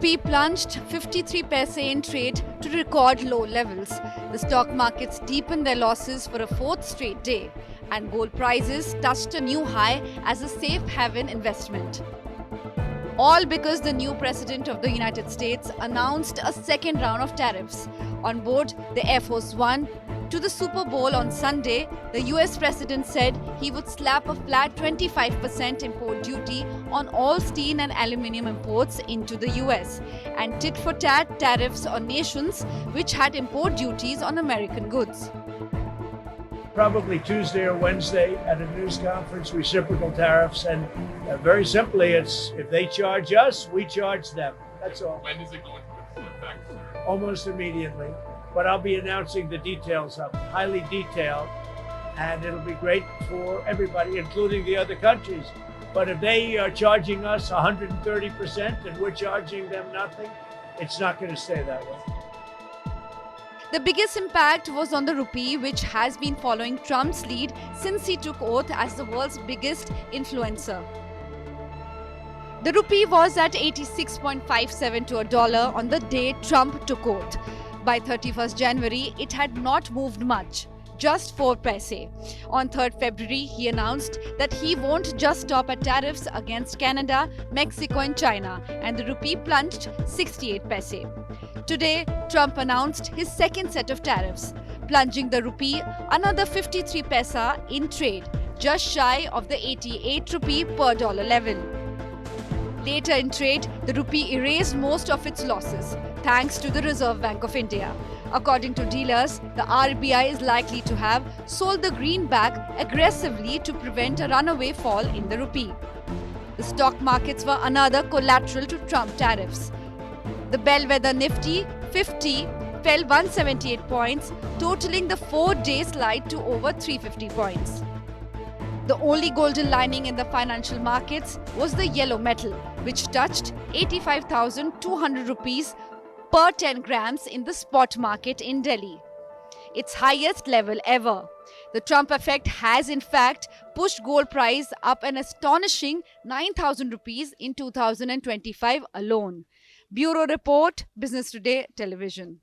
rupee plunged 53 paise in trade to record low levels. The stock markets deepened their losses for a fourth straight day, and gold prices touched a new high as a safe haven investment. All because the new president of the United States announced a second round of tariffs. On board the Air Force One to the Super Bowl on Sunday, the US president said he would slap a flat 25% import duty on all steel and aluminium imports into the US and tit-for-tat tariffs on nations which had import duties on American goods. Probably Tuesday or Wednesday at a news conference, reciprocal tariffs, and very simply, it's if they charge us, we charge them. That's all. When is it going to affect, sir? Almost immediately. But I'll be announcing the details of it, highly detailed, and it'll be great for everybody, including the other countries. But if they are charging us 130% and we're charging them nothing, it's not going to stay that way. The biggest impact was on the rupee, which has been following Trump's lead since he took oath as the world's biggest influencer. The rupee was at 86.57 to a dollar on the day Trump took oath. By 31st January, it had not moved much, just 4 paise. On 3rd February, he announced that he won't just stop at tariffs against Canada, Mexico and China, and the rupee plunged 68 paise. Today, Trump announced his second set of tariffs, plunging the rupee another 53 paise in trade, just shy of the 88 rupee per dollar level. Later in trade, the rupee erased most of its losses, thanks to the Reserve Bank of India. According to dealers, the RBI is likely to have sold the greenback aggressively to prevent a runaway fall in the rupee. The stock markets were another collateral to Trump tariffs. The bellwether Nifty 50 fell 178 points, totaling the 4-day slide to over 350 points. The only golden lining in the financial markets was the yellow metal, which touched 85,200 rupees per 10 grams in the spot market in Delhi, its highest level ever. The Trump effect has in fact pushed gold price up an astonishing 9,000 rupees in 2025 alone. Bureau Report, Business Today Television.